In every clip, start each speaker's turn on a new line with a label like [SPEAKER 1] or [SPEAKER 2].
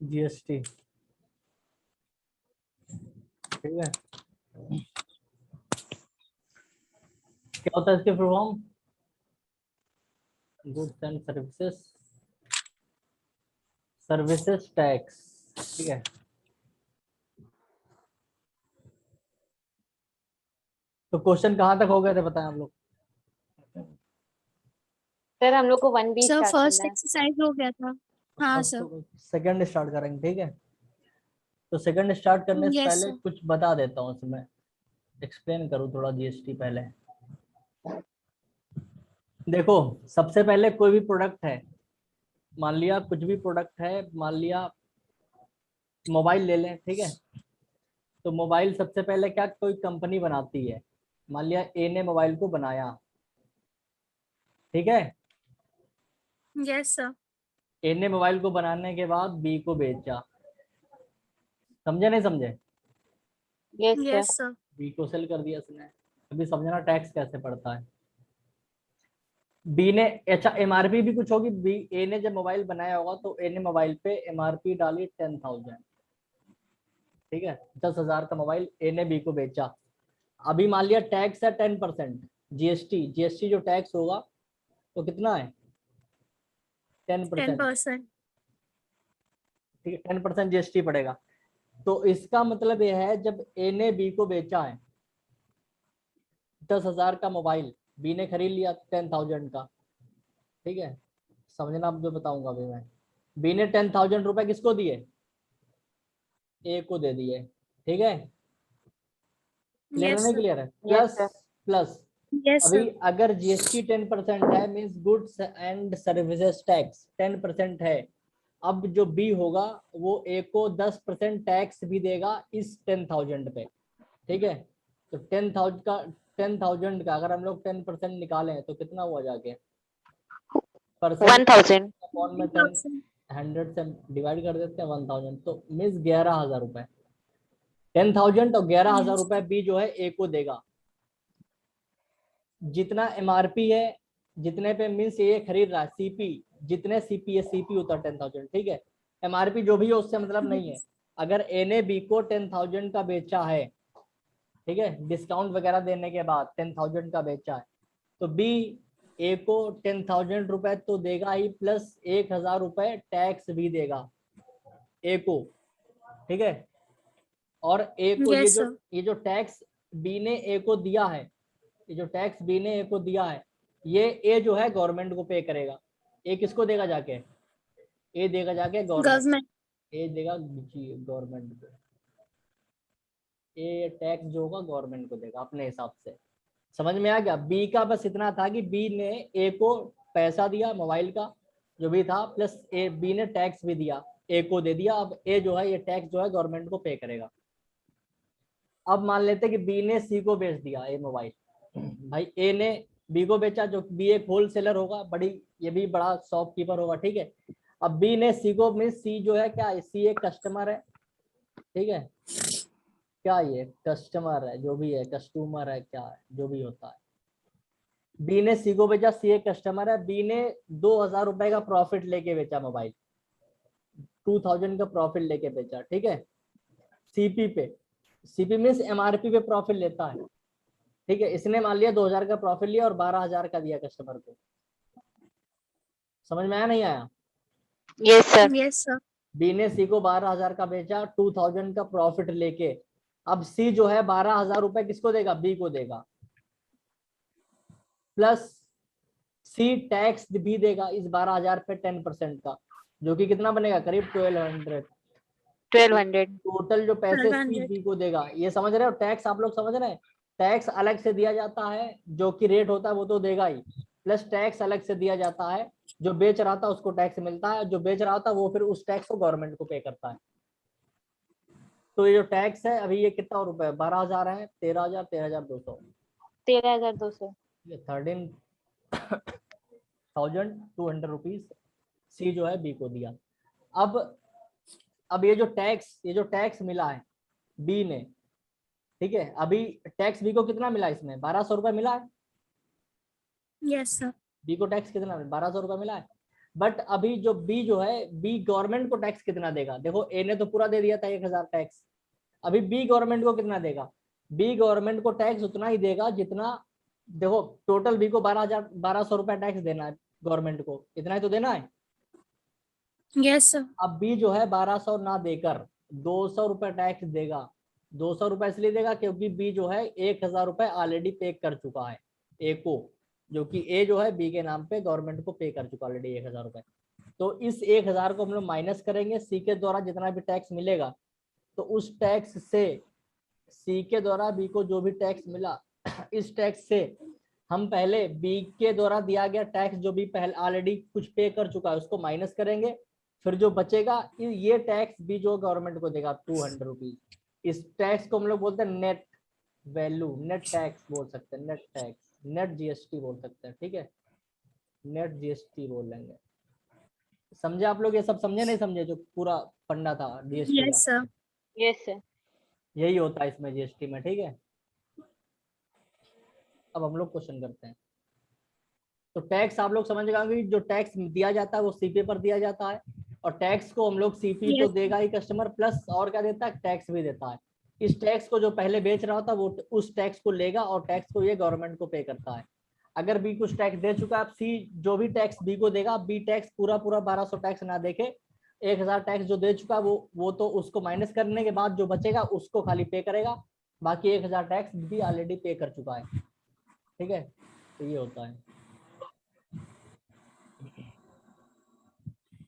[SPEAKER 1] GST, ठीक है। क्या होता है इसके full form? Goods and services, services tax, ठीक है। तो क्वेश्चन कहाँ तक हो गए थे बताएं आप लोग?
[SPEAKER 2] सर हम लोग को 1B
[SPEAKER 3] सर
[SPEAKER 2] स्टार्ट
[SPEAKER 3] फर्स्ट
[SPEAKER 2] करना है।
[SPEAKER 3] एक्सरसाइज हो गया था। हाँ
[SPEAKER 1] अब
[SPEAKER 3] सर।
[SPEAKER 1] तो सेकंड स्टार्ट करेंगे, ठीक है। तो सेकंड स्टार्ट करने से
[SPEAKER 3] यस
[SPEAKER 1] पहले
[SPEAKER 3] सर।
[SPEAKER 1] कुछ बता देता हूँ, इसमें एक्सप्लेन करूँ थोड़ा जीएसटी पहले। देखो, सबसे पहले कोई भी प्रोडक्ट है, मान लिया कुछ भी प्रोडक्ट है, मान लिया मोबाइल ले लें, ठीक है। तो मोबाइल सबसे पहले क्या कोई कंपनी बनाती है, मान लिया ए ने मोबाइल को बनाया, ठीक है।
[SPEAKER 3] Yes sir.
[SPEAKER 1] ए ने मोबाइल को बनाने के बाद बी को बेचा, समझे नहीं समझे?
[SPEAKER 2] Yes sir.
[SPEAKER 3] Yes sir.
[SPEAKER 1] B को सेल कर दिया इसने। अभी समझना टैक्स कैसे पड़ता है। बी ने, अच्छा एमआरपी भी कुछ होगी, बी ए ने जब मोबाइल बनाया होगा तो ए ने मोबाइल पे एमआरपी डाली 10,000, ठीक है। 10,000 का मोबाइल ए ने बी को बेचा। अभी मान लिया टैक्स है 10%, जीएसटी, जीएसटी जो टैक्स होगा वो कितना है? 10%,
[SPEAKER 3] 10%।
[SPEAKER 1] ठीक है। 10% जीएसटी पड़ेगा। तो इसका मतलब यह है जब ए ने बी को बेचा है 10,000 का मोबाइल, बी ने खरीद लिया 10,000 का, ठीक है। समझना अब जो बताऊंगा अभी मैं। बी ने 10,000 रुपए किसको दिए? ए को दे दिए, ठीक है। क्लियर है
[SPEAKER 3] यस
[SPEAKER 1] नहीं
[SPEAKER 3] सर।
[SPEAKER 1] क्लियर है?
[SPEAKER 2] Yes
[SPEAKER 1] plus
[SPEAKER 2] sir.
[SPEAKER 1] Plus
[SPEAKER 3] yes
[SPEAKER 1] अभी
[SPEAKER 3] सर।
[SPEAKER 1] अगर जीएसटी 10% है, means goods and services tax 10% है। अब जो बी होगा वो ए को 10% टैक्स भी देगा इस 10,000 पे, ठीक है। तो 10,000 का अगर हम लोग 10% निकालें तो कितना हुआ जाके? परसेंट
[SPEAKER 2] 1000।
[SPEAKER 1] अपॉन में 10, 100 से डिवाइड कर देते हैं 1000, तो मीन्स 11,000 रुपए। 10,000 और 11,000 रुपए बी जो है ए को देगा। जितना एमआरपी है, जितने पे मीन्स ये खरीद रहा है, सीपी, जितने सीपी है, सीपी होता है 10,000, ठीक है। एमआरपी जो भी है उससे मतलब नहीं है। अगर ए ने बी को 10,000 का बेचा है, ठीक है, डिस्काउंट वगैरह देने के बाद 10,000 का बेचा है, तो बी ए को 10,000 रुपए तो देगा ही, प्लस 1,000 रुपए टैक्स भी देगा ए को, ठीक है। और ए को
[SPEAKER 3] यस सर।
[SPEAKER 1] ये जो टैक्स बी ने ए को दिया है, ये जो टैक्स बी ने ए को दिया है, ये ए जो है गवर्नमेंट को पे करेगा। ए किसको देगा जाके? ए देगा जाके गवर्नमेंट,
[SPEAKER 3] गवर्नमेंट।
[SPEAKER 1] ए देगा गवर्नमेंट को। ए टैक्स जो होगा गवर्नमेंट को देगा अपने हिसाब से। समझ में आ गया? बी का बस इतना था कि बी ने ए को पैसा दिया मोबाइल का जो भी था, प्लस ए बी ने टैक्स भी दिया, ए को दे दिया। अब ए जो है ये टैक्स जो है गवर्नमेंट को पे करेगा। अब मान लेते हैं कि बी ने सी को बेच दिया ए मोबाइल, भाई ए ने बी को बेचा, जो बी एक होलसेलर होगा, बड़ी ये भी बड़ा शॉपकीपर होगा, ठीक है। अब बी ने सी को, मीन सी जो है क्या है, सी एक कस्टमर है, ठीक है। क्या ये कस्टमर है, जो भी है, कस्टमर है, क्या है जो भी होता है। बी ने सी को बेचा, सी एक कस्टमर है, बी ने 2,000 रुपए का प्रॉफिट लेके बेचा मोबाइल, 2,000 का प्रॉफिट लेके बेचा, ठीक है। सीपी पे, सीपी मीन्स एमआरपी पे प्रॉफिट लेता है, ठीक है। इसने मान लिया 2,000 का प्रॉफिट लिया और 12,000 का दिया कस्टमर को। समझ में आया नहीं आया?
[SPEAKER 2] Yes sir.
[SPEAKER 3] Yes sir.
[SPEAKER 1] B ने सी को 12,000 का बेचा 2,000 का प्रॉफिट लेके। अब सी जो है 12,000 रुपए किसको देगा? बी को देगा, प्लस सी टैक्स भी देगा इस 12,000 पे 10% का, जो कि कितना बनेगा? करीब 1,200।
[SPEAKER 2] 1200।
[SPEAKER 1] टोटल जो पैसे सी
[SPEAKER 3] 1200।
[SPEAKER 1] बी को देगा, ये समझ रहे हो? टैक्स आप लोग समझ रहे हैं? टैक्स अलग से दिया जाता है, जो कि रेट होता है वो तो देगा ही, प्लस टैक्स अलग से दिया जाता है। जो बेच रहा था उसको टैक्स मिलता है, जो बेच रहा था वो फिर उस टैक्स को गवर्नमेंट को पे करता है। तो ये जो टैक्स है अभी ये कितना रुपए? 12,000 है, 13,000, 13,200,
[SPEAKER 2] 13,200।
[SPEAKER 1] ये 13,200 रुपीज सी जो है बी को दिया। अब ये जो टैक्स मिला है बी ने, ठीक है, अभी टैक्स बी को कितना मिला? इसमें 1,200 रुपए मिला है।
[SPEAKER 3] Yes sir.
[SPEAKER 1] बी को टैक्स कितना? 1,200 रुपए मिला है। बट अभी जो बी जो है, बी गवर्नमेंट को टैक्स कितना देगा? देखो ए ने तो पूरा दे दिया था 1000 टैक्स, अभी बी गवर्नमेंट को कितना देगा? बी गवर्नमेंट को टैक्स उतना ही देगा जितना, देखो टोटल बी को 1200 रुपए टैक्स देना है गवर्नमेंट को, इतना ही तो देना है।
[SPEAKER 3] Yes, sir.
[SPEAKER 1] अब बी जो है 1200 ना देकर 200 रुपए टैक्स देगा। 200 रुपए इसलिए देगा क्योंकि बी जो है 1000 रुपए ऑलरेडी पे कर चुका है ए को, जो कि ए जो है बी के नाम पे गवर्नमेंट को पे कर चुका ऑलरेडी 1000 रुपए। तो इस 1000 को हम लोग माइनस करेंगे, सी के द्वारा जितना भी टैक्स मिलेगा, तो उस टैक्स से सी के द्वारा बी को जो भी टैक्स मिला, इस टैक्स से हम पहले बी के द्वारा दिया गया टैक्स जो भी पहले ऑलरेडी कुछ पे कर चुका है उसको माइनस करेंगे, फिर जो बचेगा ये टैक्स भी जो गवर्नमेंट को देगा 200 रुपीज। इस टैक्स को हम लोग बोलते हैं नेट वैल्यू, नेट टैक्स बोल सकते हैं, नेट टैक्स, नेट जीएसटी बोल सकते हैं, ठीक है, नेट जीएसटी बोल लेंगे। समझे आप लोग? ये सब समझे नहीं समझे जो पूरा फंडा था जीएसटी
[SPEAKER 3] Yes,
[SPEAKER 1] का?
[SPEAKER 3] sir.
[SPEAKER 2] Yes, sir.
[SPEAKER 1] यही होता है इसमें जीएसटी में, ठीक है। अब हम लोग क्वेश्चन करते हैं। तो टैक्स आप लोग समझ गए, जो टैक्स दिया जाता है वो सीपी पर दिया जाता है, और टैक्स को हम लोग सीपी तो
[SPEAKER 3] Yes.
[SPEAKER 1] देगा ही कस्टमर, प्लस और क्या देता है, टैक्स भी देता है। इस टैक्स को जो पहले बेच रहा होता है वो उस टैक्स को लेगा और टैक्स को ये गवर्नमेंट को पे करता है। अगर बी कुछ टैक्स दे चुका है, आप सी जो भी टैक्स बी को देगा, बी टैक्स पूरा 1200 टैक्स ना देके 1000 टैक्स जो दे चुका है वो तो उसको माइनस करने के बाद जो बचेगा उसको खाली पे करेगा, बाकी 1000 टैक्स भी ऑलरेडी पे कर चुका है, ठीक है। तो ये होता है।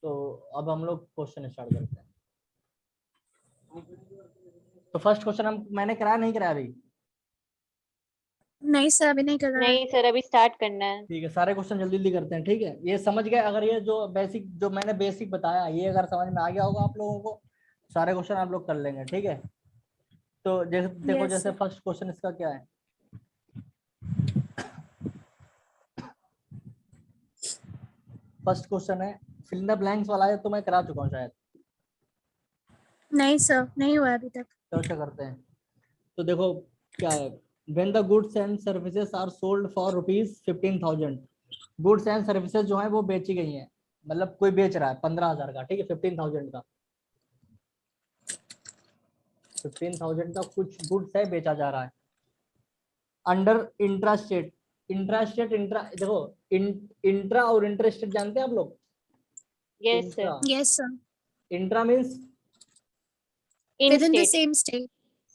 [SPEAKER 1] तो अब हम लोग क्वेश्चन स्टार्ट करते हैं। तो फर्स्ट क्वेश्चन मैंने कराया नहीं कराया अभी?
[SPEAKER 3] नहीं सर, अभी नहीं कर रहा है।
[SPEAKER 2] नहीं सर, अभी स्टार्ट करना है।
[SPEAKER 1] ठीक है, सारे क्वेश्चन जल्दी जल्दी करते हैं, ठीक है। ये समझ गए? अगर ये जो बेसिक जो मैंने बेसिक बताया ये अगर समझ में आ गया होगा आप लोगों को, सारे क्वेश्चन आप लोग कर लेंगे, ठीक है। तो जैसे देखो,
[SPEAKER 3] Yes,
[SPEAKER 1] जैसे
[SPEAKER 3] sir.
[SPEAKER 1] फर्स्ट क्वेश्चन इसका क्या है, फर्स्ट क्वेश्चन है फिल इन द ब्लैंक्स वाला है, तो मैं करा चुका हूँ शायद।
[SPEAKER 3] नहीं सर, नहीं हुआ अभी तक।
[SPEAKER 1] तो क्या करते हैं, तो देखो क्या है, when the goods and services are sold for ₹15,000, goods and services जो है वो बेची गई हैं, मतलब कोई बेच रहा है 15,000 का, ठीक है, 15,000 का, 15,000 का कुछ गुड्स है बेचा जा रहा है अंडर इंट्रास्टेट। इंट्रास्टेट, इंट्रा देखो इंट्रा और इंटरस्टेट जानते हैं आप लोग?
[SPEAKER 2] Yes sir.
[SPEAKER 3] Yes, sir.
[SPEAKER 1] Intra means
[SPEAKER 2] in
[SPEAKER 3] Within the
[SPEAKER 2] state.
[SPEAKER 3] same state.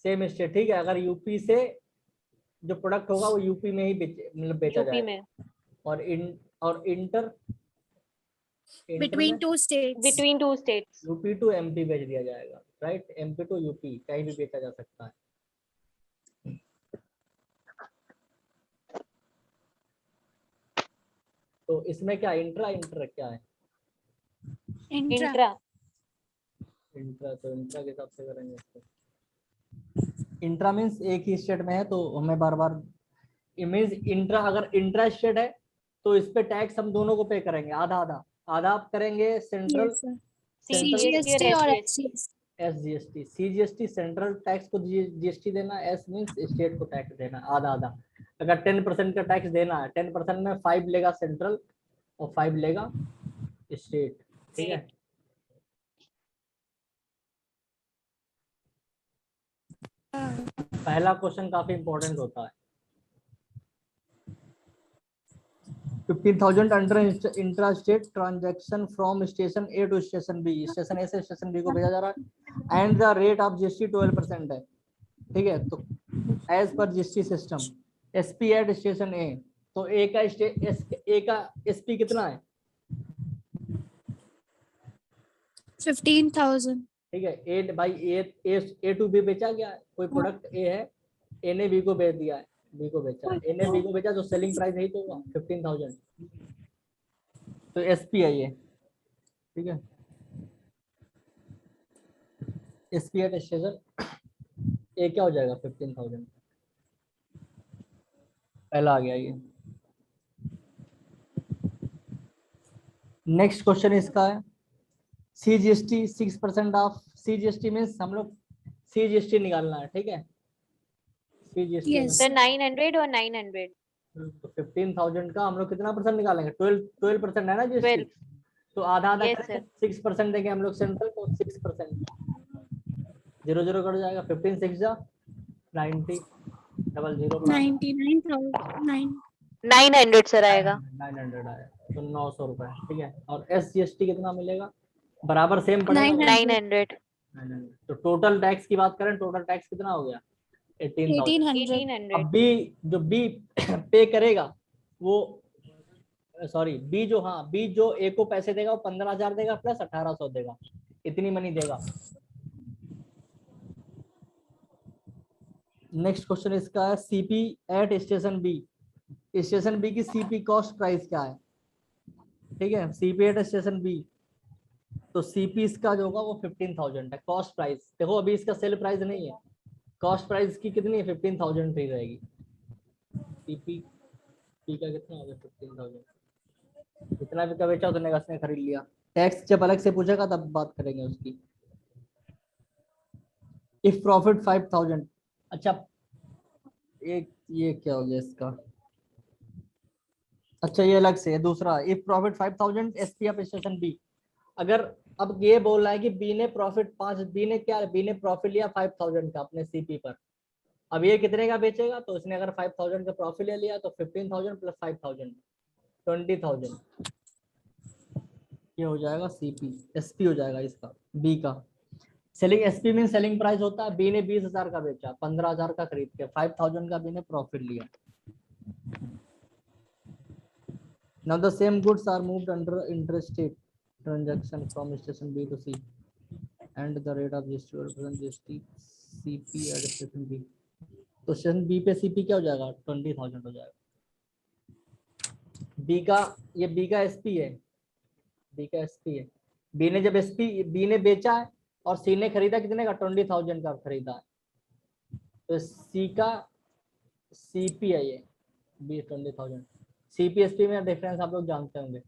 [SPEAKER 1] Same state, ठीक है। अगर यूपी से जो प्रोडक्ट होगा वो यूपी में ही मतलब बेचा
[SPEAKER 2] यूपी
[SPEAKER 1] जाएगा।
[SPEAKER 2] में।
[SPEAKER 1] और inter
[SPEAKER 3] Between two states.
[SPEAKER 2] Between two states.
[SPEAKER 1] UP to MP भेज दिया जाएगा, राइट, एमपी टू यूपी कहीं भी बेचा जा सकता है। तो इसमें क्या इंट्रा इंटर क्या है?
[SPEAKER 3] Intra.
[SPEAKER 2] इंट्रा।
[SPEAKER 1] इंट्रा, तो इंट्रा के हिसाब से करेंगे इसको। इंट्रा मीन्स एक ही स्टेट में है, तो हमें बार बार मीन्स इंट्रा, अगर इंट्रा स्टेट है तो इस पे टैक्स हम दोनों को पे करेंगे, आधा आधा, आधा आप करेंगे central,
[SPEAKER 3] Yes, sir.
[SPEAKER 1] Central
[SPEAKER 3] CGST और
[SPEAKER 2] SGST।
[SPEAKER 3] SGST.
[SPEAKER 1] SGST, CGST central tax को जीएसटी देना, एस मीन्स स्टेट को टैक्स देना, आधा आधा। अगर 10% का टैक्स देना है, 10% में 5 लेगा सेंट्रल और 5 लेगा स्टेट, ठीक है। पहला क्वेश्चन काफी इंपॉर्टेंट होता है। 15,000 under intra state transaction from station A to station B, station A से स्टेशन बी को भेजा जा रहा है, and the rate of GST 12% है, ठीक है। तो as per GST system SP at station A, तो ए का एसपी कितना है?
[SPEAKER 3] 15,000.
[SPEAKER 1] ठीक है, ए भाई ए टू बी बेचा गया है, कोई प्रोडक्ट ए है, ए ने बी को बेच दिया है, बी को बेचा है, ए ने बी को बेचा, तो सेलिंग प्राइस यही तो होगा 15,000, तो एसपी है ये, ठीक है। एसपी एट स्टेशन ए क्या हो जाएगा 15,000, पहला आ गया ये। नेक्स्ट क्वेश्चन इसका है सीजीएसटी 6% ऑफ, सीजीएसटी मीन्स हम लोग सीजीएसटी निकालना है, ठीक है। CGST
[SPEAKER 3] Yes.
[SPEAKER 2] सर 900 और 900।
[SPEAKER 1] तो 15,000 का हम लोग कितना परसेंट निकालेंगे? 12% है ना जीएसटी, तो आधा आधा
[SPEAKER 2] Yes,
[SPEAKER 1] करेंगे, 6% देंगे हम लोग सेंट्रल को, 6%, 0 0 कट जाएगा, 15 6 जा 90, 00
[SPEAKER 3] 99,000
[SPEAKER 2] 900 सर आएगा।
[SPEAKER 1] 900 आया, तो 900 रुपए, ठीक है। और SGST कितना मिलेगा, बराबर सेम पड़ेगा
[SPEAKER 3] 900
[SPEAKER 2] 900
[SPEAKER 1] तो टोटल टैक्स की बात करें, टोटल टैक्स कितना हो गया 18,000।
[SPEAKER 3] 1800
[SPEAKER 2] 1800
[SPEAKER 1] अब बी जो बी पे करेगा वो सॉरी बी जो हाँ बी जो ए को पैसे देगा वो 15,000 देगा प्लस 1,800 देगा, इतनी मनी देगा। नेक्स्ट क्वेश्चन इसका है CP at station B. Station B की सीपी कॉस्ट प्राइस क्या है, ठीक है, सीपी एट स्टेशन बी, तो सीपी इसका जो होगा वो 15,000 है कॉस्ट प्राइस। देखो अभी इसका सेल प्राइस नहीं है, कॉस्ट प्राइस की कितनी है 15,000 ही रहेगी। सीपी पी का कितना होगा 15,000, जितना भी का बेचा उतने का उसने खरीद लिया। टैक्स जब अलग से पूछेगा तब बात करेंगे उसकी। इफ प्रॉफिट 5,000, अच्छा एक ये क्या हो गया इसका, अच्छा ये अलग से है दूसरा। If profit 5,000 SP of station B, अगर अब ये बोल रहा है कि बी ने प्रॉफिट 5, बी ने क्या, बी ने प्रॉफिट लिया 5,000 का अपने सीपी पर, अब ये कितने का बेचेगा, तो इसने अगर 5,000 का प्रॉफिट ले लिया तो 15,000 प्लस 5,000 20,000, ये हो जाएगा सीपी, एसपी हो जाएगा इसका बी का। Selling SP mean selling price होता है, बी ने 20,000 का बेचा, 15,000 का खरीद के, 5,000 का बी ने प्रॉफिट लिया। Now the same goods are moved under interstate transaction from station B to C, and the rate of GST will represent GST CP at station B. तो स्टेशन बी पे सीपी क्या हो जाएगा 20,000 हो जाएगा। B का ये बी का एसपी है, बी का एसपी है, बी ने जब एसपी बी ने बेचा है और सी ने खरीदा कितने का 20,000 का खरीदा है, तो सी का सीपी है ये बी 20,000। सीपीएसपी में डिफरेंस आप लोग जानते होंगे,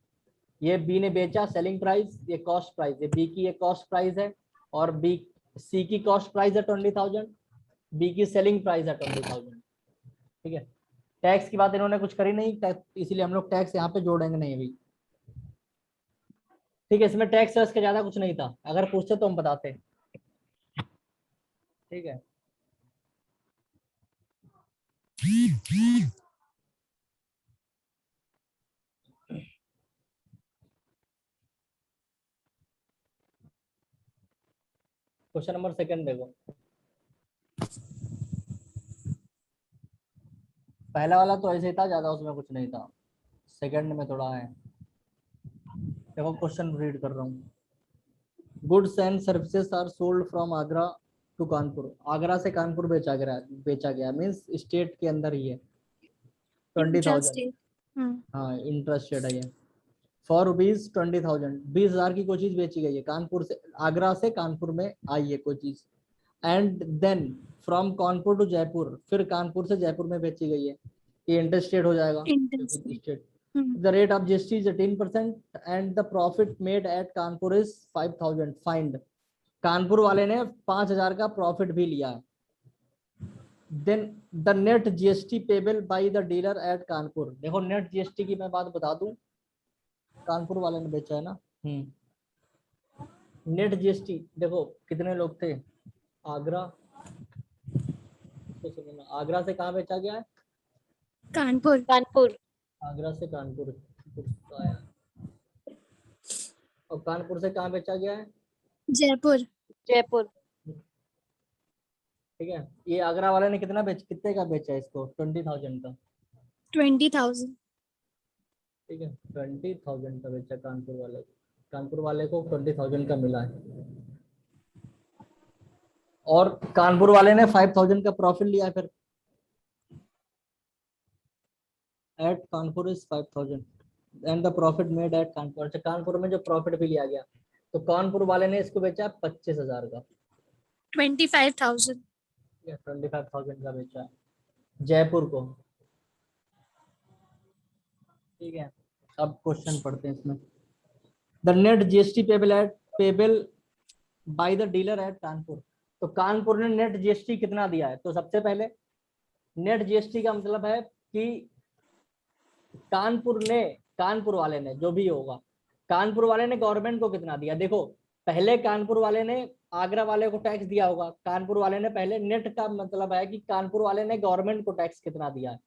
[SPEAKER 1] ये बी ने बेचा सेलिंग प्राइस, ये कॉस्ट प्राइस, ये बी की ये कॉस्ट प्राइस है, और बी सी की कॉस्ट प्राइस है 20,000, बी की सेलिंग प्राइस है 20,000, ठीक है। टैक्स की बात इन्होंने कुछ करी नहीं, इसीलिए हम लोग टैक्स यहाँ पे जोड़ेंगे नहीं अभी, ठीक है। इसमें टैक्स वैक्स का ज्यादा कुछ नहीं था, अगर पूछते तो हम बताते, ठीक है। क्वेश्चन नंबर सेकंड देखो, पहला वाला तो ऐसे ही था, ज्यादा उसमें कुछ नहीं था, सेकंड में थोड़ा है। देखो क्वेश्चन रीड कर रहा हूँ, goods and services are sold from Agra to Kanpur. Agra से कानपुर बेचा गया मीन्स स्टेट के अंदर ही है, 20,000, हाँ इंटरेस्टेड है ये, फॉर रुपीज 20,000, 20,000 की कोई चीज बेची गई है कानपुर से, आगरा से कानपुर में आई है कोई चीज, and then from Kanpur to Jaipur, फिर कानपुर से जयपुर में बेची गई है, ये इंटरेस्टेड हो जाएगा state. The rate of GST is 18% and the profit made at Kanpur is 5,000. Find. Kanpur वाले ने 5,000 का प्रॉफिट भी लिया है। Then the net GST payable by the dealer at Kanpur. देखो नेट जीएसटी की मैं बात बता दूं, कानपुर वाले ने बेचा है ना, नेट जीएसटी देखो कितने लोग थे, आगरा, तो सुनो आगरा से कहाँ बेचा गया है,
[SPEAKER 3] कानपुर
[SPEAKER 2] कानपुर
[SPEAKER 1] आगरा से कानपुर आया, और कानपुर से कहाँ बेचा गया है,
[SPEAKER 3] जयपुर
[SPEAKER 2] जयपुर
[SPEAKER 1] ठीक है। ये आगरा वाले ने कितने का बेचा है इसको 20,000 का,
[SPEAKER 3] 20,000
[SPEAKER 1] ठीक है 20,000 का बेचा कानपुर वाले को 20,000 का मिला है, और कानपुर वाले ने 5,000 का प्रॉफिट लिया फिर, at Kanpur is 5,000 and the profit made at Kanpur. अच्छा कानपुर में जो प्रॉफिट भी लिया गया, तो कानपुर वाले ने इसको बेचा 25,000 का,
[SPEAKER 3] 25,000
[SPEAKER 1] 25,000 का बेचा जयपुर को, ठीक है। अब क्वेश्चन पढ़ते हैं इसमें, the net GST payable by the dealer at Kanpur. तो कानपुर ने नेट जीएसटी कितना दिया है, तो सबसे पहले नेट जीएसटी का मतलब है कि कानपुर वाले ने जो भी होगा कानपुर वाले ने गवर्नमेंट को कितना दिया, देखो पहले कानपुर वाले ने आगरा वाले को टैक्स दिया होगा, कानपुर वाले ने पहले, नेट का मतलब है कि कानपुर वाले ने गवर्नमेंट को टैक्स कितना दिया है,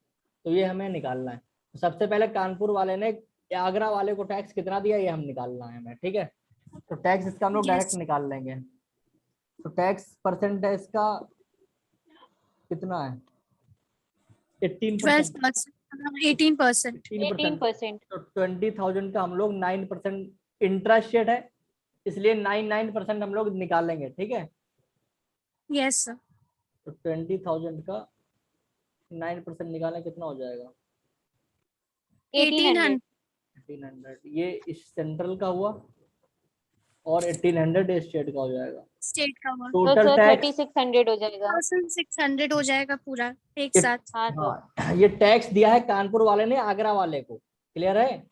[SPEAKER 1] तो ये हमें निकालना है। तो सबसे पहले कानपुर वाले ने आगरा वाले को टैक्स कितना दिया ये हम निकालना है हमें, ठीक है। तो टैक्स इसका हम लोग डायरेक्ट निकाल लेंगे। तो टैक्स परसेंटेज का कितना है, 18%।
[SPEAKER 3] 18%।
[SPEAKER 2] 18%।
[SPEAKER 1] तो 20,000 का हम लोग 9% इंटरेस्ट रेट है, इसलिए 9% हम लोग निकालेंगे, ठीक है।
[SPEAKER 3] Yes sir.
[SPEAKER 1] तो 20,000 का 9% निकालें कितना हो जाएगा,
[SPEAKER 2] 1800।
[SPEAKER 1] 1800। ये इस सेंट्रल का हुआ और 1800 स्टेट का हो जाएगा।
[SPEAKER 3] स्टेट का हुआ
[SPEAKER 2] तो
[SPEAKER 1] टोटल
[SPEAKER 2] सर
[SPEAKER 1] टैक्स
[SPEAKER 2] 3600 हो जाएगा।
[SPEAKER 3] 1600 हो जाएगा पूरा एक साथ।
[SPEAKER 2] हाँ सर।
[SPEAKER 1] हाँ, ये टैक्स दिया है कानपुर वाले ने आगरा वाले को, क्लियर है।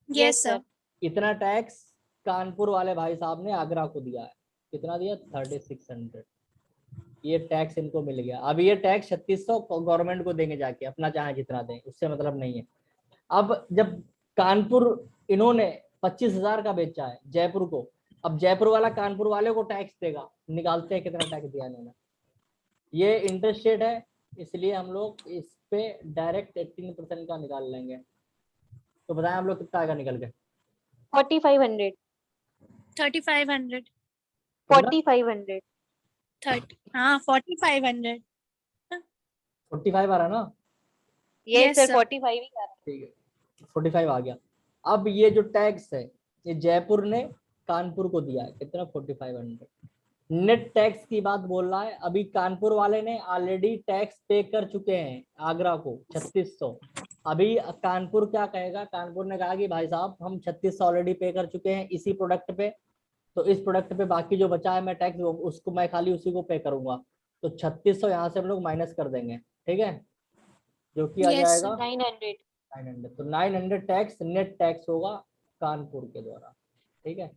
[SPEAKER 3] Yes sir.
[SPEAKER 1] इतना टैक्स कानपुर वाले भाई साहब ने आगरा को दिया है, कितना दिया 3600। ये टैक्स इनको मिल गया। अब ये टैक्स 3600 गवर्नमेंट को देंगे जाके, अपना चाहे जितना दें, उससे मतलब नहीं है। अब जब कानपुर इन्होंने 25,000 का बेचा है जयपुर को, अब जयपुर वाला कानपुर वाले को टैक्स देगा, निकालते हैं कितना टैक्स दिया इन्होंने। ये इंटरेस्ट रेट है, इसलिए हम लोग इस पे डायरेक्ट 18% का निकाल लेंगे। तो बताएं हम लोग कितना आएगा निकल के,
[SPEAKER 2] 4500।
[SPEAKER 3] 3500।
[SPEAKER 2] 4500।
[SPEAKER 3] 30, हाँ 4500।
[SPEAKER 1] 45 आ रहा ना,
[SPEAKER 2] ये
[SPEAKER 3] Yes,
[SPEAKER 2] सर
[SPEAKER 3] sir.
[SPEAKER 2] 45 ही आ रहा
[SPEAKER 1] ठीक है 45 आ गया। अब ये जो टैक्स है ये जयपुर ने कानपुर को दिया है, कितना 4500। नेट टैक्स की बात बोल रहा है, अभी कानपुर वाले ने ऑलरेडी टैक्स पे कर चुके हैं आगरा को 3600। अभी कानपुर क्या कहेगा, कानपुर ने कहा कि भाई साहब हम 3600 ऑलरेडी पे कर चुके हैं इसी प्रोडक्ट पे, तो इस प्रोडक्ट पे बाकी जो बचा है मैं टैक्स उसको मैं खाली उसी को पे करूंगा। तो 3600 यहाँ से हम लोग माइनस कर देंगे, ठीक है, जो कि आ
[SPEAKER 3] Yes,
[SPEAKER 1] जाएगा
[SPEAKER 3] sir.
[SPEAKER 2] 900।
[SPEAKER 1] 900। तो 900 टैक्स नेट टैक्स होगा कानपुर के द्वारा, ठीक है।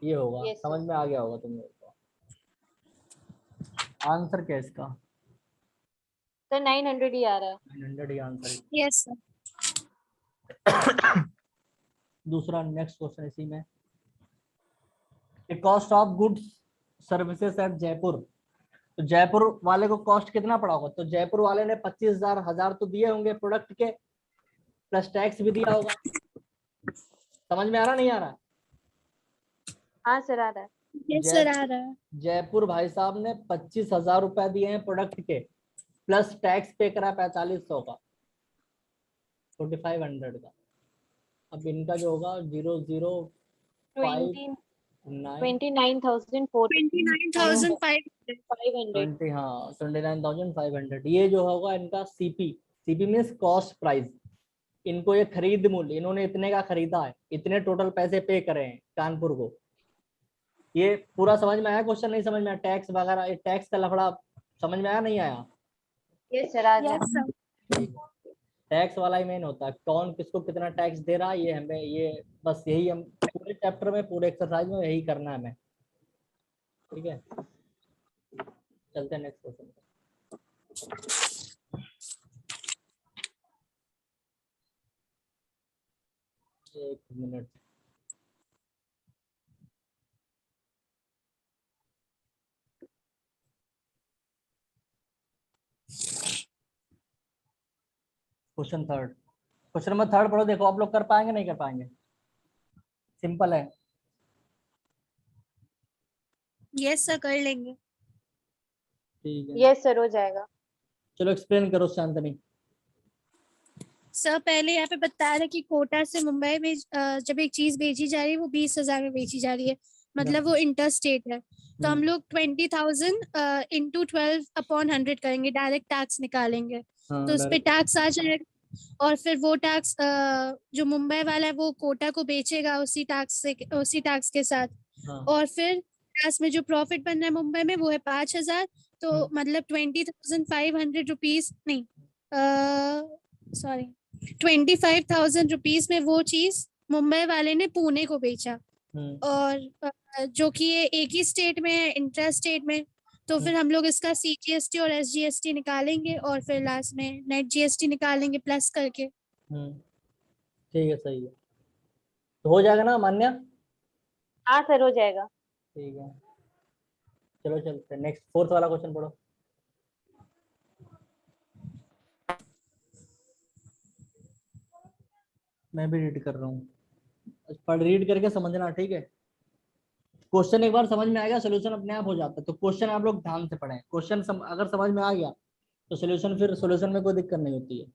[SPEAKER 1] ये होगा,
[SPEAKER 2] Yes,
[SPEAKER 1] समझ
[SPEAKER 2] sir.
[SPEAKER 1] में आ गया होगा तुम लोग को। आंसर क्या है इसका,
[SPEAKER 2] सर 900 ही आ रहा है।
[SPEAKER 1] 900 ही आंसर है।
[SPEAKER 3] Yes, sir.
[SPEAKER 1] दूसरा नेक्स्ट क्वेश्चन इसी में, cost of goods services at Jaipur. तो जयपुर वाले को कॉस्ट कितना पड़ा होगा, तो जयपुर वाले ने 25,000 तो दिए होंगे प्रोडक्ट के, प्लस टैक्स भी दिया होगा। समझ में आ रहा नहीं आ रहा,
[SPEAKER 2] हाँ सर आ रहा है।
[SPEAKER 3] Yes, sir. आ रहा है।
[SPEAKER 1] जयपुर भाई साहब ने 25,000 रुपए दिए हैं प्रोडक्ट के, प्लस टैक्स पे करा 4500 का, 4500 का। अब इनका जो होगा 005
[SPEAKER 3] 29,500.
[SPEAKER 1] हाँ 29,500। ये जो होगा इनका CP, CP means cost price. इनको ये खरीद मूल्य, इन्होंने इतने का खरीदा है, इतने टोटल पैसे पे करे हैं कानपुर को। ये पूरा समझ में आया क्वेश्चन, नहीं समझ में आया, टैक्स वगैरह टैक्स का लफड़ा समझ में आया नहीं आया।
[SPEAKER 2] ये सर आ गया।
[SPEAKER 3] Yes, sir.
[SPEAKER 1] टैक्स वाला ही मेन होता है, कौन किसको कितना टैक्स दे रहा है, ये हमें, ये बस यही हम पूरे चैप्टर में, पूरे एक्सरसाइज में यही करना है हमें, ठीक है। चलते हैं नेक्स्ट क्वेश्चन। एक minute, question third, question number third पढ़ो, देखो आप लोग कर पाएंगे नहीं कर पाएंगे, सिंपल है।
[SPEAKER 3] Yes, sir. कर लेंगे।
[SPEAKER 1] ठीक है,
[SPEAKER 2] ये सर हो जाएगा।
[SPEAKER 1] चलो एक्सप्लेन करो शांतनी।
[SPEAKER 3] सर पहले यहाँ पे बता रहे कि कोटा से मुंबई में जब एक चीज बेची जा रही है वो 20,000 में बेची जा रही है, मतलब वो इंटर स्टेट है। तो हम लोग 20,000 इंटू 12/100 करेंगे, डायरेक्ट टैक्स निकालेंगे। तो उस पे टैक्स आ जाएगा, और फिर वो टैक्स जो मुंबई वाला है वो कोटा को बेचेगा उसी टैक्स के साथ। और फिर टैक्स में जो प्रॉफिट बन रहा है मुंबई में वो है 5,000। तो मतलब 20,500 रुपीज, नहीं सॉरी 25,000 रुपीज में वो चीज मुंबई वाले ने पुणे को बेचा। और जो कि ये एक ही स्टेट में है, इंटर स्टेट में। तो फिर हम लोग इसका CGST और SGST निकालेंगे, और फिर लास्ट में नेट GST निकालेंगे प्लस करके।
[SPEAKER 1] ठीक है, सही है। तो हो जाएगा ना मान्य?
[SPEAKER 2] हाँ सर हो जाएगा।
[SPEAKER 1] ठीक है, चलो चलते हैं नेक्स्ट, फोर्थ वाला क्वेश्चन पढ़ो। मैं भी रीड कर रहा हूँ, पर रीड करके समझना, ठीक है? क्वेश्चन एक बार समझ में आएगा, सोल्यूशन अपने आप हो जाता है। तो क्वेश्चन आप लोग ध्यान से पढ़ें, क्वेश्चन अगर समझ में आ गया तो सोल्यूशन, फिर सोल्यूशन में कोई दिक्कत नहीं होती है।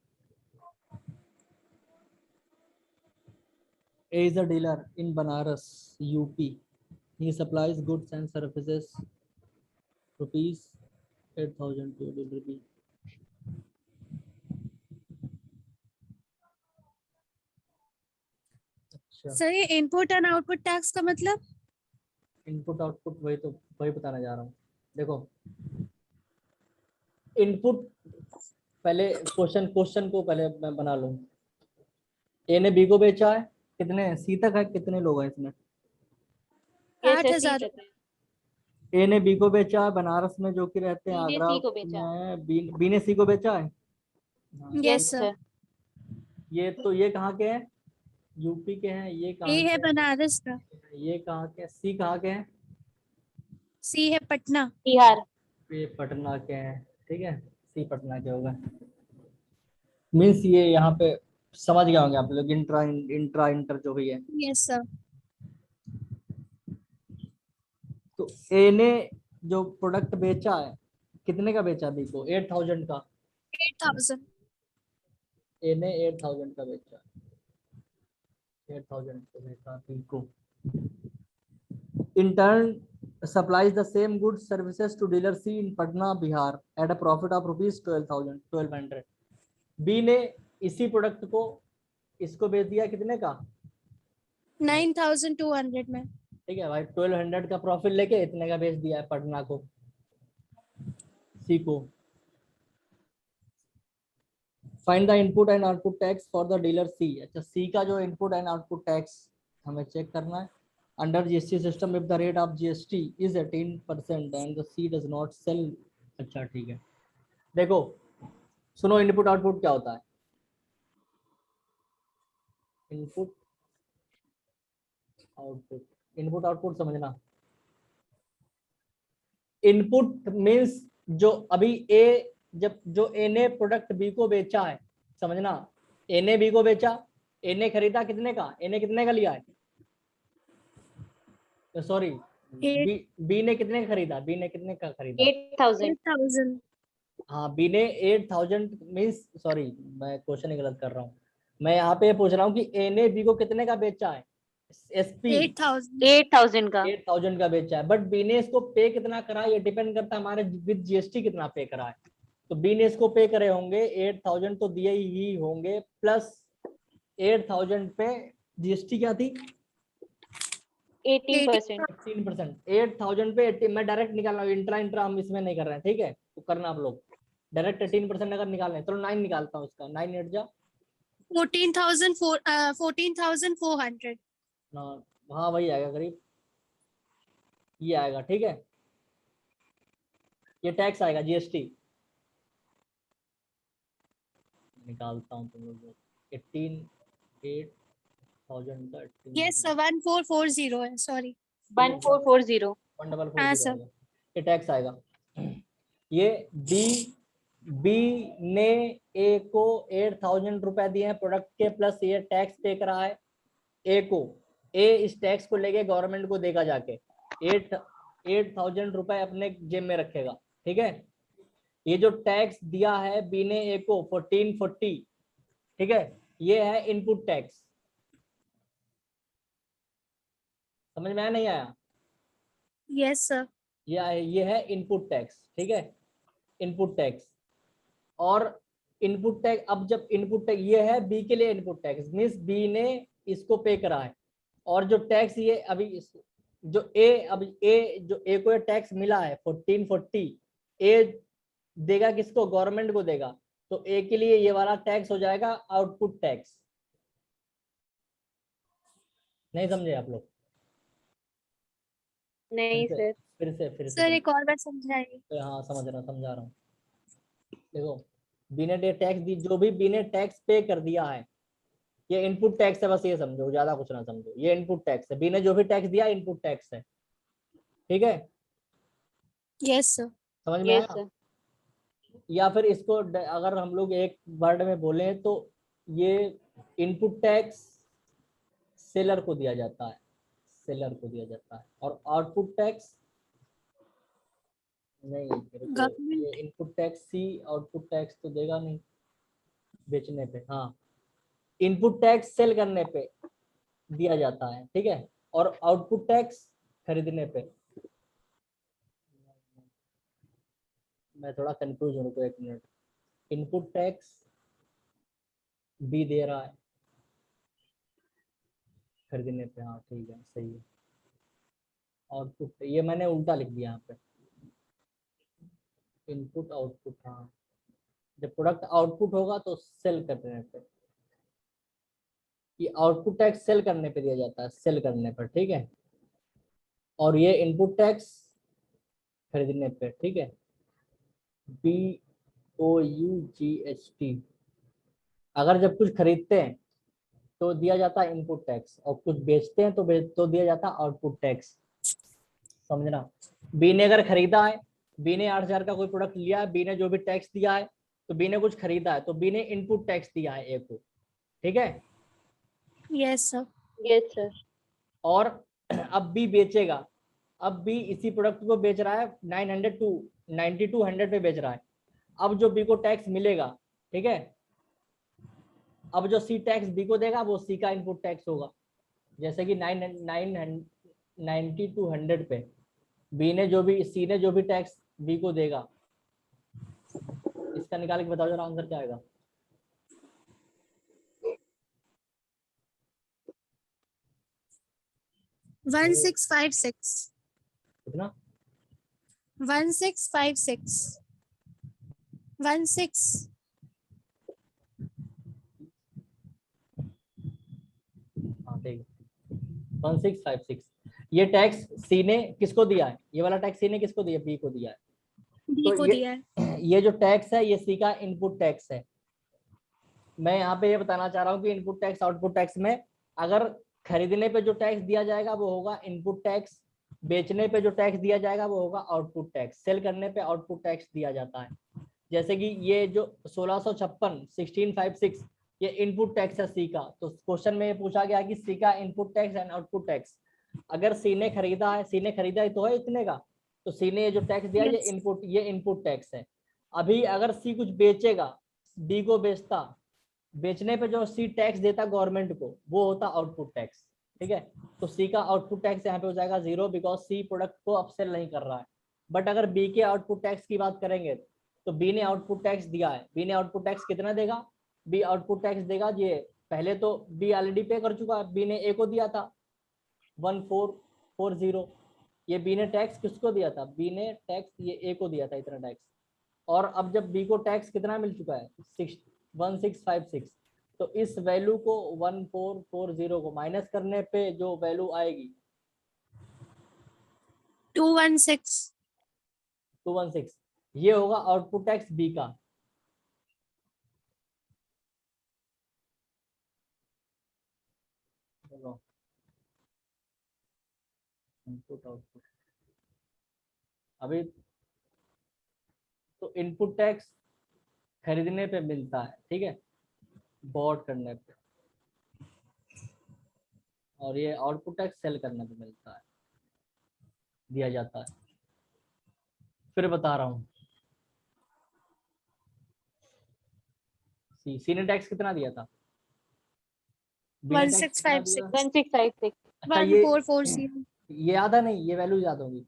[SPEAKER 1] A is a dealer in Banaras, UP. He supplies goods and services rupees 8,000 to delivery. अच्छा,
[SPEAKER 3] सर ये इनपुट एंड आउटपुट टैक्स का मतलब?
[SPEAKER 1] इनपुट आउटपुट वही बताने जा रहा हूँ। देखो, इनपुट, पहले क्वेश्चन को पहले मैं बना लूँ। ए ने बी को बेचा है, कितने सी तक है, कितने लोग हैं इसमें?
[SPEAKER 2] ये
[SPEAKER 3] 8,000
[SPEAKER 2] सर
[SPEAKER 3] रुपए।
[SPEAKER 1] ए ने बी को बेचा है बनारस में, जो कि रहते हैं
[SPEAKER 2] बी ने
[SPEAKER 1] आगरा
[SPEAKER 2] सी को बेचा।
[SPEAKER 1] में। बी ने सी को बेचा है। हाँ,
[SPEAKER 3] यस
[SPEAKER 2] यस
[SPEAKER 3] सर।
[SPEAKER 2] सर।
[SPEAKER 1] ये तो ये कहाँ के हैं? यूपी के हैं। ये
[SPEAKER 3] ए
[SPEAKER 1] कहाँ
[SPEAKER 3] है
[SPEAKER 1] के
[SPEAKER 3] बनारस का,
[SPEAKER 1] हैं? ये कहाँ के हैं? सी कहाँ के हैं?
[SPEAKER 3] सी है पटना।
[SPEAKER 2] बिहार।
[SPEAKER 1] ये पटना के हैं, ठीक है, सी पटना के होगा। मीन्स ये यहाँ पे समझ गए होंगे आप लोग, इंट्रा इंट्रा इंटर जो भी है।
[SPEAKER 3] Yes sir.
[SPEAKER 1] तो ए ने जो प्रोडक्ट बेचा है, कितने का बेचा? बी को 8,000 का।
[SPEAKER 3] 8,000।
[SPEAKER 1] ए ने 8,000 का बेचा, 8,000 का बेचा बी को। In turn, supplies the same goods services to dealer C in Patna, Bihar at a profit of rupees 12,100. B ने इसी प्रोडक्ट को इसको बेच दिया कितने का?
[SPEAKER 3] 9,200 में।
[SPEAKER 1] ठीक है भाई, 1,200 का प्रॉफिट लेके इतने का बेच दिया है पटना को, सी को। Find the input and output tax for the dealer C. अच्छा, सी का जो इनपुट एंड आउटपुट टैक्स हमें चेक करना है। Under GST system if the rate of GST is 18% and the C does not sell. अच्छा ठीक है, देखो सुनो, इनपुट आउटपुट क्या होता है? इनपुट आउटपुट, इनपुट आउटपुट समझना। इनपुट मींस जो अभी ए, जब जो ए ने प्रोडक्ट बी को बेचा है, समझना, ए ने बी को बेचा, ए ने खरीदा कितने का? ए ने कितने का लिया है? सॉरी, बी ने कितने का खरीदा? बी ने कितने का खरीदा?
[SPEAKER 2] 8,000।
[SPEAKER 3] 8,000।
[SPEAKER 1] हाँ, बी ने 8,000 मीन्स, सॉरी मैं क्वेश्चन ही गलत कर रहा हूँ। मैं यहाँ पे पूछ रहा हूँ कि ए ने बी को कितने का बेचा है? एसपी
[SPEAKER 3] 8,000।
[SPEAKER 2] 8,000 का।
[SPEAKER 1] 8,000 का बेचा है, बट बी ने इसको पे कितना करा, ये डिपेंड करता है हमारे विद जीएसटी कितना पे करा है। तो बी ने इसको पे करे होंगे 8,000 तो दिए ही होंगे, प्लस 8,000 पे जीएसटी क्या थी?
[SPEAKER 2] 18%।
[SPEAKER 1] 18%। 8,000 पे 80, मैं डायरेक्ट निकाल रहा हूँ, इंट्रा इंट्रा हम इसमें नहीं कर रहे हैं, ठीक है? तो करना आप लोग डायरेक्ट 18% अगर निकालना है, चलो 9 निकालता हूँ इसका, 9 8 जा
[SPEAKER 3] 14,400।
[SPEAKER 1] ना, हाँ वही आएगा करीब, ये आएगा, ठीक है? ये टैक्स आएगा, जीएसटी निकालता हूँ तुम लोग, 8,000 का 18%।
[SPEAKER 3] यस सर, 1440 है, सॉरी।
[SPEAKER 2] 1440।
[SPEAKER 1] 1440
[SPEAKER 3] हाँ सर।
[SPEAKER 1] आएगा, ये टैक्स आएगा। ये बी ने ए को 8,000 रुपए दिए हैं प्रोडक्ट के, प्लस ये टैक्स पे कर रहा है ए को। ए इस टैक्स को लेके गवर्नमेंट को देगा जाके, 8,000 रुपए अपने जेब में रखेगा, ठीक है? ये जो टैक्स दिया है बी ने ए को 1440, ठीक है, ये है इनपुट टैक्स। समझ में आया नहीं आया?
[SPEAKER 3] Yes sir.
[SPEAKER 1] ये है इनपुट टैक्स, ठीक है, इनपुट टैक्स। और इनपुट टैक्स, अब जब इनपुट टैक्स ये है बी के लिए, इनपुट टैक्स मीन्स बी ने इसको पे करा है, और जो टैक्स ये अभी जो ए, अब ए जो ए को टैक्स मिला है 1440, ए देगा किसको? गवर्नमेंट को देगा। तो ए के लिए ये वाला टैक्स हो जाएगा आउटपुट टैक्स। नहीं समझे आप लोग?
[SPEAKER 2] नहीं सर।
[SPEAKER 1] फिर से
[SPEAKER 3] सर एक और बार समझाइए।
[SPEAKER 1] हाँ समझा रहा हूँ। देखो, बी ने टैक्स दी, जो भी बी ने टैक्स पे कर दिया है, ये इनपुट टैक्स है, बस ये समझो, ज्यादा कुछ ना समझो। ये इनपुट टैक्स है, बी ने जो भी टैक्स दिया इनपुट टैक्स है, ठीक है,
[SPEAKER 3] यस सर।
[SPEAKER 1] समझ में
[SPEAKER 2] यस
[SPEAKER 1] आया।
[SPEAKER 2] सर।
[SPEAKER 1] या फिर इसको अगर हम लोग एक वर्ड में बोले तो ये इनपुट टैक्स सेलर को दिया जाता है, सेलर को दिया जाता है। और आउटपुट टैक्स नहीं, मेरे को ये
[SPEAKER 3] government.
[SPEAKER 1] Input tax C, output tax तो देगा नहीं बेचने पे। हाँ, इनपुट टैक्स सेल करने पे दिया जाता है, ठीक है, और आउटपुट टैक्स खरीदने पे। मैं थोड़ा कंफ्यूज हूँ, रुको एक मिनट। इनपुट टैक्स बी दे रहा है खरीदने पे, हाँ ठीक है, सही है। आउटपुट ये मैंने उल्टा लिख दिया यहाँ पे, इनपुट आउटपुट। हाँ, जब प्रोडक्ट आउटपुट होगा तो सेल करने पे, ये आउटपुट टैक्स सेल करने पे दिया जाता है, सेल करने पर, ठीक है। और ये इनपुट टैक्स खरीदने पे, ठीक है। BOUGHT। अगर जब कुछ खरीदते हैं तो दिया जाता है इनपुट टैक्स, और कुछ बेचते हैं तो दिया जाता है आउटपुट टैक्स, समझना। बी ने अगर खरीदा है, बी ने 8,000 का कोई प्रोडक्ट लिया है, बी ने जो भी टैक्स दिया है, तो बी ने कुछ खरीदा है तो बी ने इनपुट टैक्स दिया है ए को, ठीक है।
[SPEAKER 3] Yes sir.
[SPEAKER 2] Yes sir.
[SPEAKER 1] और अब बी बेचेगा, अब बी इसी प्रोडक्ट को बेच रहा है 900 टू 9200 पे बेच रहा है। अब जो बी को टैक्स मिलेगा, ठीक है, अब जो सी टैक्स बी को देगा वो सी का इनपुट टैक्स होगा। जैसे कि 9200 पे बी ने जो भी, सी ने जो भी टैक्स बी को देगा, इसका निकाल के बताओ जरा आंसर क्या आएगा।
[SPEAKER 3] One six five six.
[SPEAKER 1] कितना?
[SPEAKER 3] 1656। 16।
[SPEAKER 1] हाँ ठीक है, 1656। ये टैक्स सी ने किसको दिया है, ये वाला टैक्स सी ने किसको दिया, बी को दिया है।
[SPEAKER 3] बी
[SPEAKER 1] तो
[SPEAKER 3] को दिया है।
[SPEAKER 1] ये जो टैक्स है ये सी का इनपुट टैक्स है। मैं यहाँ पे ये बताना चाह रहा हूँ कि इनपुट टैक्स आउटपुट टैक्स में अगर खरीदने पे जो टैक्स दिया जाएगा वो होगा इनपुट टैक्स, बेचने पे जो टैक्स दिया जाएगा वो होगा आउटपुट टैक्स, सेल करने पे आउटपुट टैक्स दिया जाता है। जैसे कि ये जो 1656 ये इनपुट टैक्स है सी का, तो क्वेश्चन में ये पूछा गया कि सी का input tax and output tax. अगर सी ने खरीदा है, सी ने खरीदा ही तो है इतने का, तो सी ने ये जो टैक्स दिया ये
[SPEAKER 3] Yes.
[SPEAKER 1] इनपुट टैक्स है। अभी अगर सी कुछ बेचेगा, बी को बेचता, बेचने पे जो सी टैक्स देता गवर्नमेंट को वो होता आउटपुट टैक्स, ठीक है। तो सी का आउटपुट टैक्स यहाँ पे हो जाएगा 0, बिकॉज सी प्रोडक्ट को अपसेल नहीं कर रहा है। बट अगर बी के आउटपुट टैक्स की बात करेंगे तो बी ने आउटपुट टैक्स दिया है, बी ने आउटपुट टैक्स कितना देगा, बी आउटपुट टैक्स देगा ये, पहले तो बी ऑलरेडी पे कर चुका है, बी ने ए को दिया था 1440। ये बी ने टैक्स किसको दिया था, बी ने टैक्स ये ए को दिया था इतना टैक्स। और अब जब बी को टैक्स कितना मिल चुका है 1656, तो इस वैल्यू को 1440 को माइनस करने पे जो वैल्यू आएगी
[SPEAKER 3] 216।
[SPEAKER 1] 216, ये होगा आउटपुट टैक्स बी का। इनपुट आउटपुट अभी तो इनपुट टैक्स खरीदने पे मिलता है, ठीक है, बॉट करने पे, और ये आउटपुट टैक्स सेल करने पे मिलता है, दिया जाता है। फिर बता रहा हूँ, सी ने टैक्स कितना दिया था, बी ने टैक्स कितना दिया
[SPEAKER 3] 1656।
[SPEAKER 2] 1656।
[SPEAKER 1] अच्छा ये
[SPEAKER 3] 1440।
[SPEAKER 1] ये याद है नहीं, ये वैल्यू याद होगी।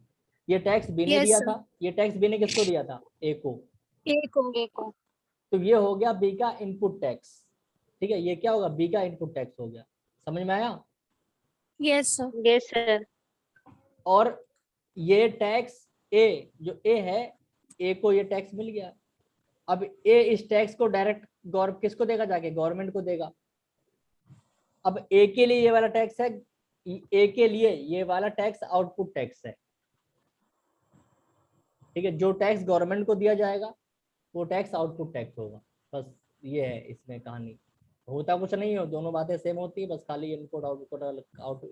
[SPEAKER 1] ये टैक्स बी ने
[SPEAKER 3] यस
[SPEAKER 1] दिया
[SPEAKER 3] सर।
[SPEAKER 1] था, ये टैक्स बी ने किसको दिया था, ए को।
[SPEAKER 3] ए को।
[SPEAKER 2] ए को।
[SPEAKER 1] तो ये हो गया बी का इनपुट टैक्स, ठीक है, ये क्या होगा, बी का इनपुट टैक्स हो गया। समझ में आया।
[SPEAKER 3] Yes sir.
[SPEAKER 2] Yes sir.
[SPEAKER 1] और ये टैक्स ए, जो ए है, ए को ये टैक्स मिल गया। अब ए इस टैक्स को डायरेक्ट किसको देगा, जाके गवर्नमेंट को देगा। अब ए के लिए ये वाला टैक्स है, ए के लिए ये वाला टैक्स आउटपुट टैक्स है, ठीक है। जो टैक्स गवर्नमेंट को दिया जाएगा वो टैक्स आउटपुट टैक्स होगा, बस ये है इसमें कहानी। होता कुछ नहीं है, दोनों बातें सेम होती है, बस खाली इनपुट आउटपुट आउट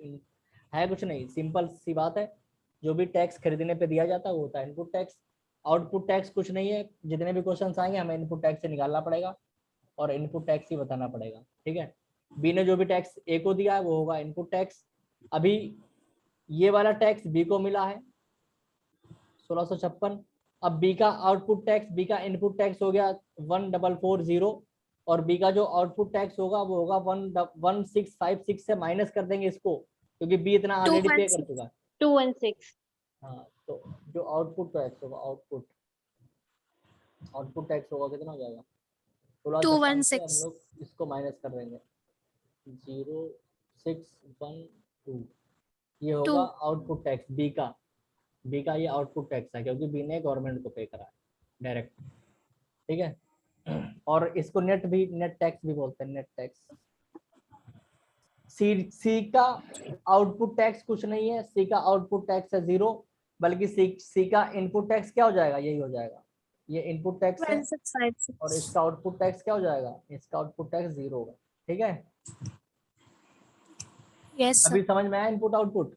[SPEAKER 1] है, कुछ नहीं, सिंपल सी बात है। जो भी टैक्स खरीदने पे दिया जाता है वो होता है इनपुट टैक्स। आउटपुट टैक्स कुछ नहीं है, जितने भी क्वेश्चन आएंगे हमें इनपुट टैक्स से निकालना पड़ेगा और इनपुट टैक्स ही बताना पड़ेगा, ठीक है। बी ने जो भी टैक्स ए को दिया है वो होगा इनपुट टैक्स। अभी ये वाला टैक्स बी को मिला है 1656। अब बी का आउटपुट टैक्स, बी का इनपुट टैक्स हो गया 1440, और बी का जो आउटपुट टैक्स होगा वो होगा 1656 से माइनस कर देंगे इसको, क्योंकि बी इतना ऑलरेडी पे कर
[SPEAKER 3] 216
[SPEAKER 1] चुका है।
[SPEAKER 2] 216
[SPEAKER 1] हाँ, तो जो आउटपुट टैक्स होगा, आउटपुट टैक्स होगा कितना हो जाएगा, 1656 से हम
[SPEAKER 3] 216
[SPEAKER 1] लोग इसको माइनस कर देंगे 0612, ये होगा
[SPEAKER 3] 2
[SPEAKER 1] आउटपुट टैक्स बी का। बी का ये आउटपुट टैक्स है क्योंकि बी ने गवर्नमेंट को पे करा है डायरेक्ट, ठीक है। और इसको नेट भी, नेट टैक्स भी बोलते हैं, नेट टैक्स। सी का आउटपुट टैक्स कुछ नहीं है, सी का आउटपुट टैक्स है 0, बल्कि सी का इनपुट टैक्स क्या हो जाएगा, यही हो जाएगा, ये इनपुट टैक्स है, और
[SPEAKER 3] 1656
[SPEAKER 1] इसका आउटपुट टैक्स क्या हो जाएगा, इसका आउटपुट टैक्स 0 होगा, ठीक है।
[SPEAKER 3] यस
[SPEAKER 1] अभी
[SPEAKER 3] सर
[SPEAKER 1] समझ में आया input output.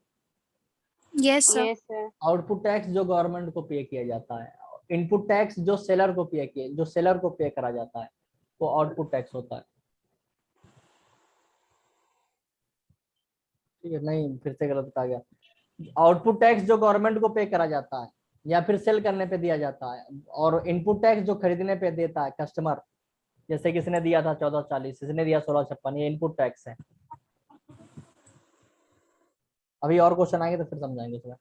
[SPEAKER 3] Yes sir
[SPEAKER 2] yes sir
[SPEAKER 1] output tax जो गवर्नमेंट को पे किया जाता है, इनपुट टैक्स जो सेलर को पे किया, जो सेलर को पे करा जाता है वो आउटपुट टैक्स होता है, ठीक है। नहीं, फिर से गलत बता गया। आउटपुट टैक्स जो गवर्नमेंट को पे करा जाता है या फिर सेल करने पे दिया जाता है, और इनपुट टैक्स जो खरीदने पे देता है कस्टमर, जैसे किसने दिया था 1440, इसने दिया 1656, ये इनपुट टैक्स है। अभी और क्वेश्चन आएंगे तो फिर समझाएंगे इसमें।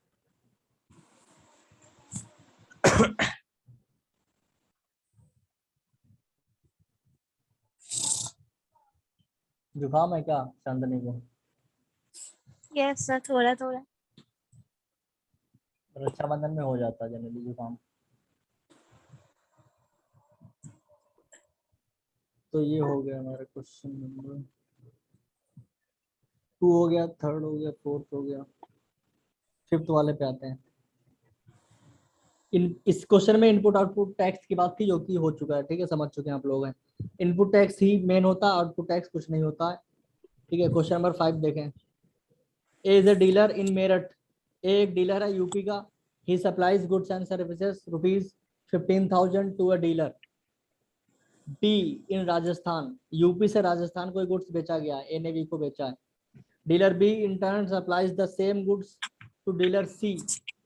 [SPEAKER 1] जुकाम है क्या चांदनी को?
[SPEAKER 3] यस सर थोड़ा थोड़ा
[SPEAKER 1] रक्षाबंधन में हो जाता है जनरली जुकाम। तो ये हो गया हमारा क्वेश्चन नंबर 2 हो गया, 3rd हो गया, 4th हो गया, 5th वाले पे आते हैं। इस क्वेश्चन में इनपुट आउटपुट टैक्स की बात थी जो कि हो चुका है, ठीक है, समझ चुके हैं आप लोग हैं। इनपुट टैक्स ही मेन होता है, आउटपुट टैक्स कुछ नहीं होता है, ठीक है। क्वेश्चन नंबर 5 देखें। A is a dealer in Meerut, A एक डीलर है यूपी का। He supplies goods and services ₹15,000 to a dealer B in Rajasthan, UP से राजस्थान कोई गुड्स बेचा गया है, ए ने बी को बेचा है। Dealer B in turn supplies the same goods to dealer C,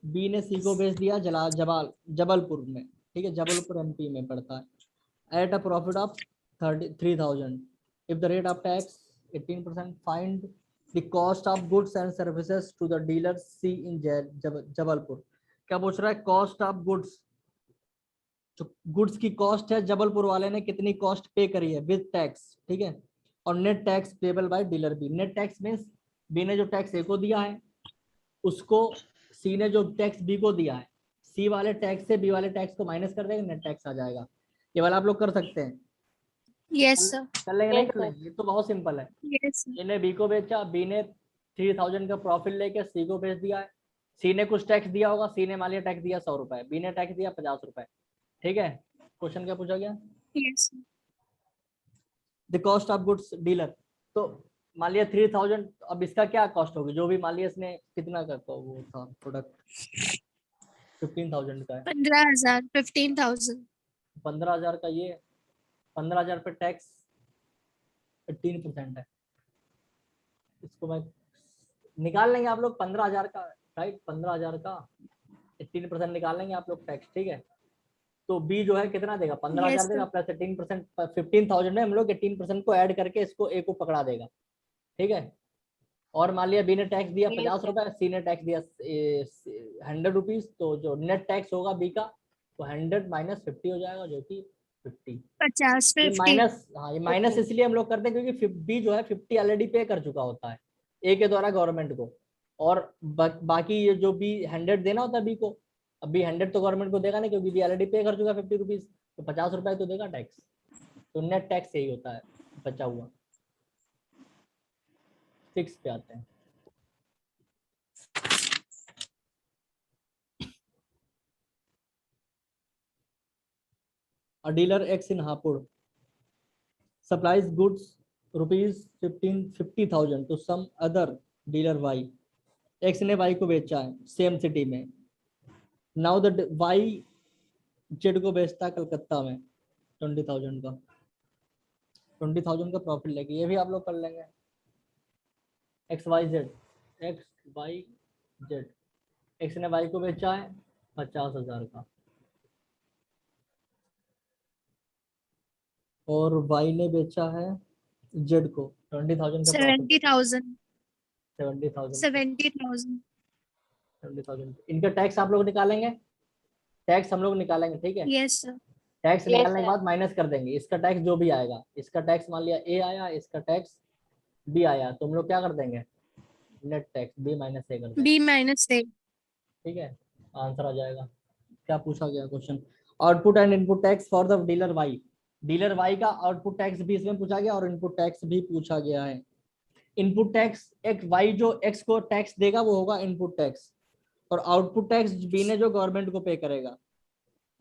[SPEAKER 1] B ने सी को बेच दिया जबलपुर में, ठीक है, जबलपुर एमपी में पड़ता है, at a profit of 3,000। If the rate of tax 18%, find the cost of goods and services to the dealer C in Jabalpur. क्या पूछ रहा है, कॉस्ट ऑफ गुड्स, जो गुड्स की कॉस्ट है जबलपुर वाले ने कितनी कॉस्ट पे करी है विद टैक्स, ठीक है। और net tax payable by dealer B, net tax means B ने जो टैक्स ए को दिया है उसको सी ने जो टैक्स बी को दिया है, सी वाले टैक्स से बी वाले टैक्स को माइनस कर देंगे, नेट टैक्स आ जाएगा। ये वाला आप लोग कर सकते हैं,
[SPEAKER 3] यस सर
[SPEAKER 1] कर लेंगे नहीं
[SPEAKER 2] yes
[SPEAKER 1] कर
[SPEAKER 2] sir
[SPEAKER 1] लेंगे, ये तो बहुत सिंपल है।
[SPEAKER 3] यस
[SPEAKER 1] ए ने बी को बेचा, बी ने 3,000 का प्रॉफिट लेके सी को बेच दिया है, सी ने कुछ टैक्स दिया होगा, सी ने मान लिया टैक्स दिया 100 रुपए, बी ने टैक्स दिया 50 रुपए, ठीक है। क्वेश्चन क्या पूछा गया,
[SPEAKER 3] yes
[SPEAKER 1] the cost of goods dealer, तो मान लिया 3,000, अब इसका क्या कॉस्ट होगी, जो भी मान लिया इसने कितना का वो था प्रोडक्ट 15,000 का है,
[SPEAKER 3] 15,000 15,000
[SPEAKER 1] 15,000 का ये 15,000 पे टैक्स 18% है, इसको मैं निकाल लेंगे आप लोग 15,000 का, राइट, 15,000 का 18% निकाल लेंगे आप लोग टैक्स, ठीक है। तो बी जो है कितना देगा, 15,000
[SPEAKER 3] यस
[SPEAKER 1] देगा
[SPEAKER 3] सर
[SPEAKER 1] प्लस 18%, 15,000 में हम लोग 18% को ऐड करके इसको ए को पकड़ा देगा, ठीक है। और मान लिया बी ने टैक्स दिया
[SPEAKER 2] yes
[SPEAKER 1] 50
[SPEAKER 2] sir
[SPEAKER 1] रुपए, सी ने टैक्स दिया 100 रुपीज, तो जो नेट टैक्स होगा बी का वो 100 माइनस 50 हो जाएगा, जो कि 50।
[SPEAKER 3] 50
[SPEAKER 1] ये
[SPEAKER 3] 50
[SPEAKER 1] माइनस, हाँ ये माइनस
[SPEAKER 2] 50
[SPEAKER 1] इसलिए हम लोग करते हैं क्योंकि बी जो है 50 ऑलरेडी पे कर चुका होता है ए के द्वारा गवर्नमेंट को, और बाकी ये जो बी 100 देना होता है बी को, अब बी 100 तो गवर्नमेंट को देगा नहीं क्योंकि बी ऑलरेडी पे कर चुका है 50 रुपीज, तो 50 रुपए तो देगा टैक्स, तो नेट टैक्स यही होता है बचा हुआ। 6 पे आते हैं। A dealer X in Hapur supplies goods rupees 50,000 to some other dealer Y. X ने वाई को बेचा है सेम सिटी में। नाउ द वाई जेड को बेचता है कलकत्ता में 20,000 का। 20,000 का प्रॉफिट लेके ये भी आप लोग कर लेंगे। X Y Z, X Y Z, X ने वाई को बेचा है 50,000 का और वाई ने बेचा है जेड को 20,000 का प्रॉफिट।
[SPEAKER 3] 70,000
[SPEAKER 1] 70,000
[SPEAKER 3] 70,000
[SPEAKER 1] 70,000 इनका टैक्स आप लोग निकालेंगे। टैक्स हम लोग निकालेंगे, ठीक है।
[SPEAKER 3] Yes sir.
[SPEAKER 1] टैक्स
[SPEAKER 2] Yes,
[SPEAKER 1] निकालने के
[SPEAKER 2] sir.
[SPEAKER 1] बाद माइनस कर देंगे इसका टैक्स जो भी आएगा। इसका टैक्स मान लिया ए आया, इसका टैक्स बी आया, तो हम लोग क्या कर देंगे, नेट टैक्स बी माइनस ए कर देंगे,
[SPEAKER 3] B minus A।
[SPEAKER 1] ठीक है। आंसर आ जाएगा। क्या पूछा गया question, output and input tax for the dealer Y. Dealer Y का आउटपुट टैक्स भी इसमें पूछा गया और इनपुट टैक्स भी पूछा गया है। इनपुट टैक्स एक वाई जो एक्स को टैक्स देगा वो होगा इनपुट टैक्स, और आउटपुट टैक्स बी ने जो गवर्नमेंट को पे करेगा,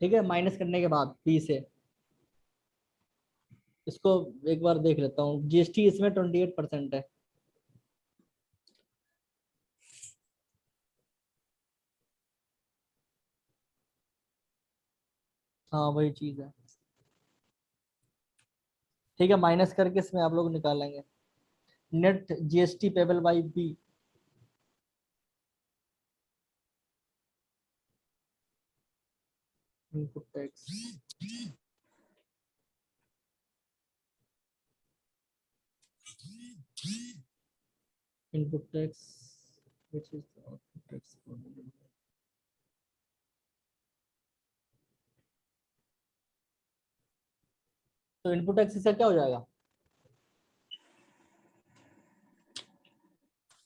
[SPEAKER 1] ठीक है, माइनस करने के बाद बी से। इसको एक बार देख लेता हूँ, जीएसटी इसमें 28% है। हाँ वही चीज है, ठीक है। माइनस करके इसमें आप लोग निकालेंगे net GST payable by B. Input tax input tax which is the output tax for the delivery. तो इनपुट टैक्स इसका क्या हो जाएगा,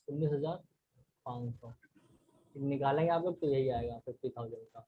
[SPEAKER 1] 19,500 निकालेंगे आप लोग तो यही आएगा 50,000 का।